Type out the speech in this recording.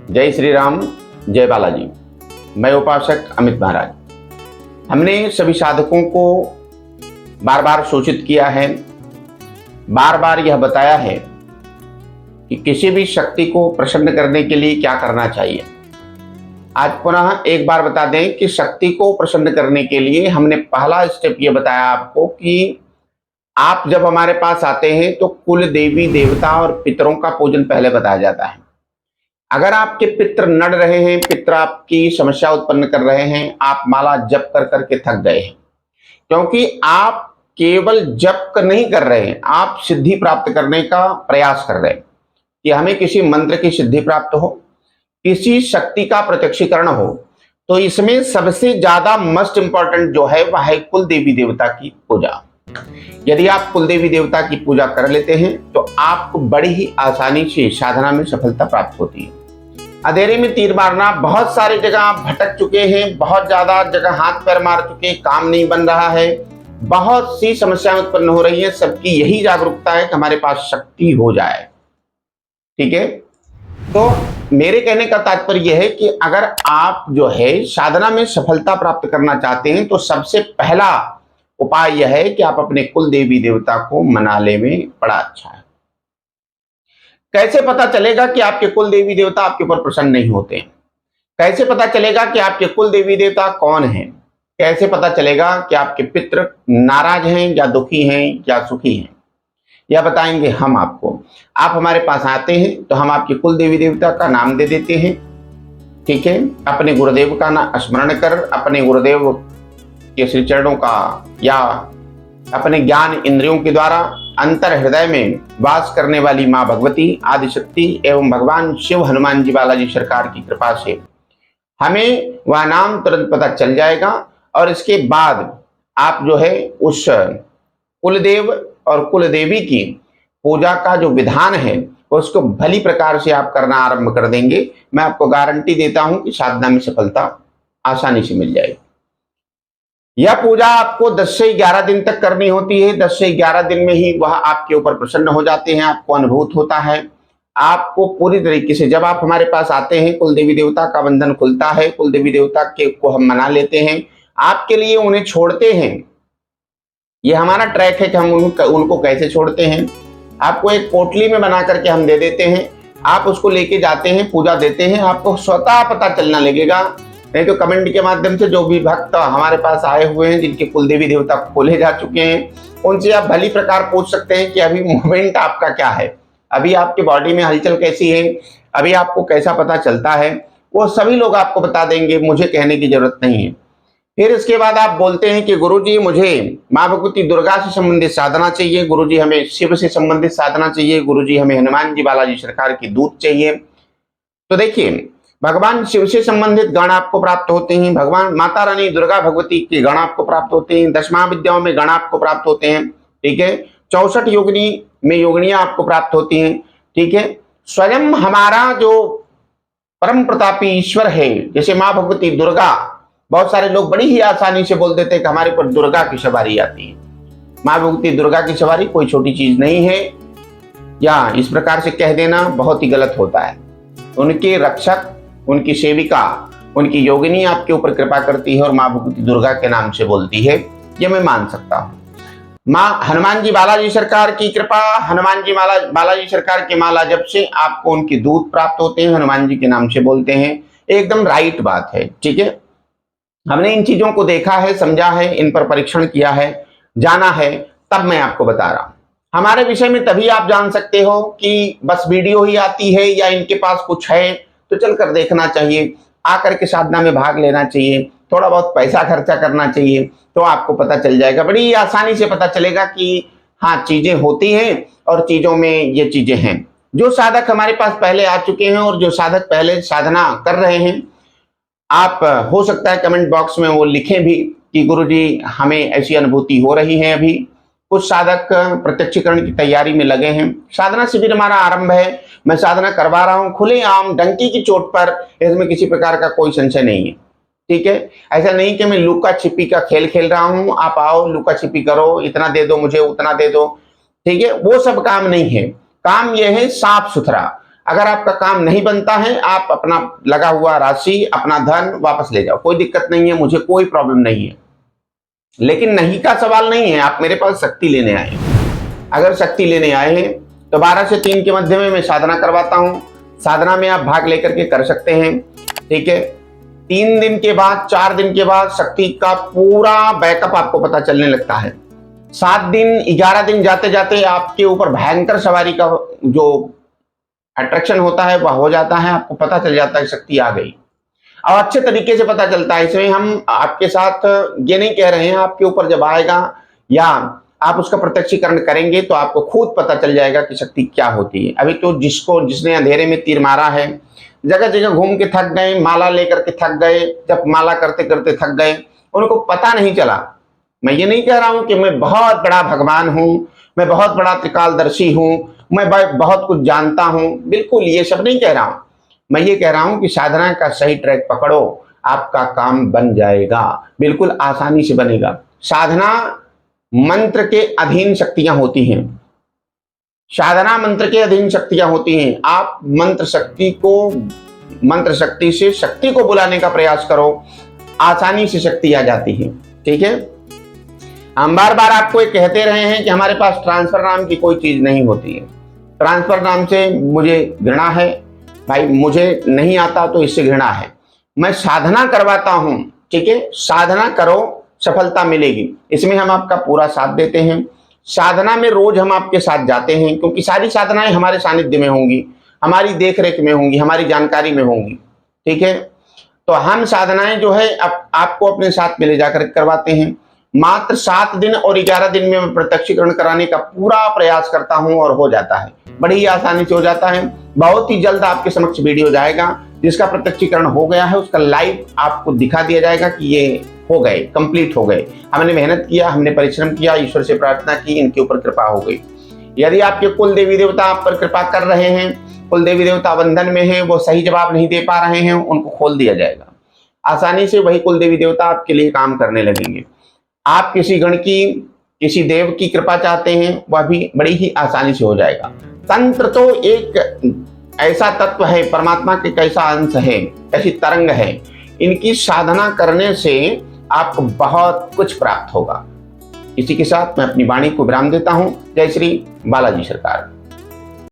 जय श्री राम, जय बालाजी। मैं उपासक अमित महाराज। हमने सभी साधकों को बार बार सूचित किया है, बार बार यह बताया है कि किसी भी शक्ति को प्रसन्न करने के लिए क्या करना चाहिए। आज पुनः एक बार बता दें कि शक्ति को प्रसन्न करने के लिए हमने पहला स्टेप ये बताया आपको कि आप जब हमारे पास आते हैं तो कुल देवी देवता और पितरों का पूजन पहले बताया जाता है। अगर आपके पितृ नड़ रहे हैं, पितृ आपकी समस्या उत्पन्न कर रहे हैं, आप माला जप कर करके थक गए हैं, क्योंकि आप केवल जप नहीं कर रहे हैं, आप सिद्धि प्राप्त करने का प्रयास कर रहे हैं कि हमें किसी मंत्र की सिद्धि प्राप्त हो, किसी शक्ति का प्रत्यक्षीकरण हो। तो इसमें सबसे ज्यादा मोस्ट इंपॉर्टेंट जो है वह है कुल देवी देवता की पूजा। यदि आप कुल देवी देवता की पूजा कर लेते हैं तो आपको बड़ी ही आसानी से साधना में सफलता प्राप्त होती है। अंधेरे में तीर मारना, बहुत सारी जगह आप भटक चुके हैं, बहुत ज्यादा जगह हाथ पैर मार चुके, काम नहीं बन रहा है, बहुत सी समस्याएं उत्पन्न हो रही है। सबकी यही जागरूकता है कि हमारे पास शक्ति हो जाए। ठीक है, तो मेरे कहने का तात्पर्य यह है कि अगर आप जो है साधना में सफलता प्राप्त करना चाहते हैं तो सबसे पहला उपाय यह है कि आप अपने कुल देवी देवता को मना ले में बड़ा अच्छा है। कैसे पता चलेगा कि आपके कुल देवी देवता आपके ऊपर प्रसन्न नहीं होते हैं? कैसे पता चलेगा कि आपके कुल देवी देवता कौन हैं? कैसे पता चलेगा कि आपके पितृ नाराज हैं या दुखी हैं या सुखी हैं? यह बताएंगे हम आपको। आप हमारे पास आते हैं तो हम आपके कुल देवी देवता का नाम दे देते हैं। ठीक है, अपने गुरुदेव का नाम स्मरण कर, अपने गुरुदेव के श्री चरणों का या अपने ज्ञान इंद्रियों के द्वारा अंतर हृदय में वास करने वाली मां भगवती आदिशक्ति एवं भगवान शिव हनुमान जी बालाजी सरकार की कृपा से हमें वह नाम तुरंत पता चल जाएगा। और इसके बाद आप जो है उस कुलदेव और कुलदेवी की पूजा का जो विधान है उसको भली प्रकार से आप करना आरंभ कर देंगे। मैं आपको गारंटी देता हूं कि साधना में सफलता आसानी से मिल जाएगी। यह पूजा आपको 10 से 11 दिन तक करनी होती है। 10 से 11 दिन में ही वह आपके ऊपर प्रसन्न हो जाते हैं, आपको अनुभूत होता है। आपको पूरी तरीके से जब आप हमारे पास आते हैं कुल देवी देवता का बंधन खुलता है, कुल देवी देवता के को हम मना लेते हैं, आपके लिए उन्हें छोड़ते हैं। ये हमारा ट्रैक है कि हम उनको कैसे छोड़ते हैं। आपको एक पोटली में बना करके हम दे देते हैं, आप उसको लेके जाते हैं, पूजा देते हैं, आपको स्वतः पता चलना लगेगा। नहीं तो कमेंट के माध्यम से जो भी भक्त हमारे पास आए हुए हैं जिनके कुल देवी देवता खोले जा चुके हैं, उनसे आप भली प्रकार पूछ सकते हैं कि अभी मूवमेंट आपका क्या है, अभी आपके बॉडी में हलचल कैसी है, अभी आपको कैसा पता चलता है। वो सभी लोग आपको बता देंगे, मुझे कहने की जरूरत नहीं है। फिर इसके बाद आप बोलते हैं कि गुरुजी मुझे माँ भगवती दुर्गा से संबंधित साधना चाहिए, गुरुजी हमें शिव से संबंधित साधना चाहिए, गुरुजी हमें हनुमान जी बालाजी सरकार की दूत चाहिए। तो देखिए, भगवान शिव से संबंधित गण आपको प्राप्त होते हैं, भगवान माता रानी दुर्गा भगवती के गण आपको प्राप्त होते हैं, 10 महाविद्याओं में गण आपको प्राप्त होते हैं। ठीक है, 64 योगिनी में योगिनियां आपको प्राप्त होती हैं। ठीक है, स्वयं हमारा जो परम प्रतापी ईश्वर है, जैसे माँ भगवती दुर्गा, बहुत सारे लोग बड़ी ही आसानी से बोल देते हैं कि हमारे पर दुर्गा की सवारी आती है। माँ भगवती दुर्गा की सवारी कोई छोटी चीज नहीं है, या इस प्रकार से कह देना बहुत ही गलत होता है। उनके रक्षक, उनकी सेविका, उनकी योगिनी आपके ऊपर कृपा करती है और माँ भगवती दुर्गा के नाम से बोलती है, ये मैं मान सकता हूँ। माँ हनुमान जी बालाजी सरकार की कृपा, हनुमान जी बालाजी सरकार की माला जब से आपको उनकी दूत प्राप्त होते हैं, हनुमान जी के नाम से बोलते हैं, एकदम राइट बात है। ठीक है, हमने इन चीजों को देखा है, समझा है, इन पर परीक्षण किया है, जाना है, तब मैं आपको बता रहा हूं। हमारे विषय में तभी आप जान सकते हो कि बस वीडियो ही आती है या इनके पास कुछ है तो चलकर देखना चाहिए, आकर के साधना में भाग लेना चाहिए, थोड़ा बहुत पैसा खर्चा करना चाहिए, तो आपको पता चल जाएगा। बड़ी आसानी से पता चलेगा कि हाँ, चीजें होती हैं और चीजों में ये चीजें हैं। जो साधक हमारे पास पहले आ चुके हैं और जो साधक पहले साधना कर रहे हैं, आप हो सकता है कमेंट बॉक्स में वो लिखें भी कि गुरुजी हमें ऐसी अनुभूति हो रही है। अभी कुछ साधक प्रत्यक्षीकरण की तैयारी में लगे हैं। साधना शिविर हमारा आरंभ है, मैं साधना करवा रहा हूं खुलेआम डंकी की चोट पर, इसमें किसी प्रकार का कोई संशय नहीं है। ठीक है, ऐसा नहीं कि मैं लुका छिपी का खेल खेल रहा हूं, आप आओ लुका छिपी करो, इतना दे दो मुझे, उतना दे दो। ठीक है, वो सब काम नहीं है। काम यह है साफ सुथरा, अगर आपका काम नहीं बनता है, आप अपना लगा हुआ राशि, अपना धन वापस ले जाओ, कोई दिक्कत नहीं है, मुझे कोई प्रॉब्लम नहीं है। लेकिन नहीं का सवाल नहीं है, आप मेरे पास शक्ति लेने आए हैं। अगर शक्ति लेने आए हैं तो 12 से 3 के मध्य में मैं साधना करवाता हूं। साधना में आप भाग लेकर के कर सकते हैं, ठीक है। 3 दिन के बाद, 4 दिन के बाद शक्ति का पूरा बैकअप आपको पता चलने लगता है। 7 दिन, 11 दिन जाते जाते आपके ऊपर भयंकर सवारी का जो अट्रैक्शन होता है वह हो जाता है, आपको पता चल जाता है शक्ति आ गई, और अच्छे तरीके से पता चलता है। इसमें हम आपके साथ ये नहीं कह रहे हैं, आपके ऊपर जब आएगा या आप उसका प्रत्यक्षीकरण करेंगे तो आपको खुद पता चल जाएगा कि शक्ति क्या होती है। अभी तो जिसने अंधेरे में तीर मारा है, जगह जगह घूम के थक गए, माला लेकर के थक गए, जब माला करते करते थक गए, उनको पता नहीं चला। मैं ये नहीं कह रहा हूं कि मैं बहुत बड़ा भगवान हूं, मैं बहुत बड़ा त्रिकालदर्शी हूं, मैं बहुत कुछ जानता हूं, बिल्कुल ये सब नहीं कह रहा हूं। मैं ये कह रहा हूं कि साधना का सही ट्रैक पकड़ो, आपका काम बन जाएगा, बिल्कुल आसानी से बनेगा। साधना मंत्र के अधीन शक्तियां होती हैं, साधना मंत्र के अधीन शक्तियां होती हैं। आप मंत्र शक्ति से शक्ति को बुलाने का प्रयास करो, आसानी से शक्ति आ जाती है, ठीक है। हम बार बार आपको ये कहते रहे हैं कि हमारे पास ट्रांसफर नाम की कोई चीज नहीं होती है। ट्रांसफर नाम से मुझे घृणा है भाई, मुझे नहीं आता तो इससे घृणा है। मैं साधना करवाता हूं, ठीक है। साधना करो, सफलता मिलेगी। इसमें हम आपका पूरा साथ देते हैं। साधना में रोज हम आपके साथ जाते हैं, क्योंकि सारी साधनाएं हमारे सानिध्य में होंगी, हमारी देखरेख में होंगी, हमारी जानकारी में होंगी, ठीक है। तो हम साधनाएं जो है आपको अपने साथ में ले जाकर करवाते हैं। मात्र 7 दिन और 11 दिन में मैं प्रत्यक्षीकरण कराने का पूरा प्रयास करता हूं और हो जाता है, बड़ी ही आसानी से हो जाता है। बहुत ही जल्द आपके समक्ष वीडियो जाएगा, जिसका प्रत्यक्षीकरण हो गया है उसका लाइव आपको दिखा दिया जाएगा कि ये हो गए, कंप्लीट हो गए। हमने मेहनत किया, हमने परिश्रम किया, ईश्वर से प्रार्थना की, इनके ऊपर कृपा हो गई। यदि आपके कुल देवी देवता आप पर कृपा कर रहे हैं, कुल देवी देवता बंधन में है, वो सही जवाब नहीं दे पा रहे हैं, उनको खोल दिया जाएगा आसानी से। वही कुल देवी देवता आपके लिए काम करने लगेंगे। आप किसी गण की, किसी देव की कृपा चाहते हैं, वह भी बड़ी ही आसानी से हो जाएगा। तंत्र तो एक ऐसा तत्व है, परमात्मा के कैसा अंश है, ऐसी तरंग है, इनकी साधना करने से आपको बहुत कुछ प्राप्त होगा। इसी के साथ मैं अपनी वाणी को विराम देता हूं। जय श्री बालाजी सरकार।